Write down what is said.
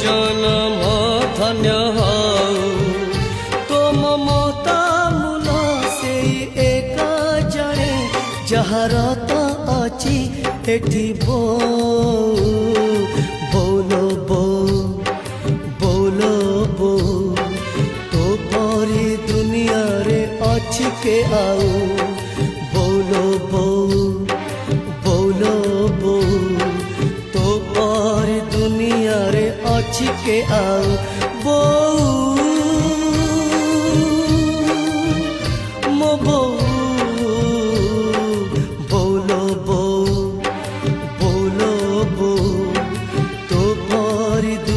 जन्म धन्य हऊ तो ममता मूल से एका जड़े जहार तो अच्छी एठी बोलो बोलो तो परी दुनिया रे अच्छी के आऊ बोलो तो परी दुनिया रे अच्छी के आऊ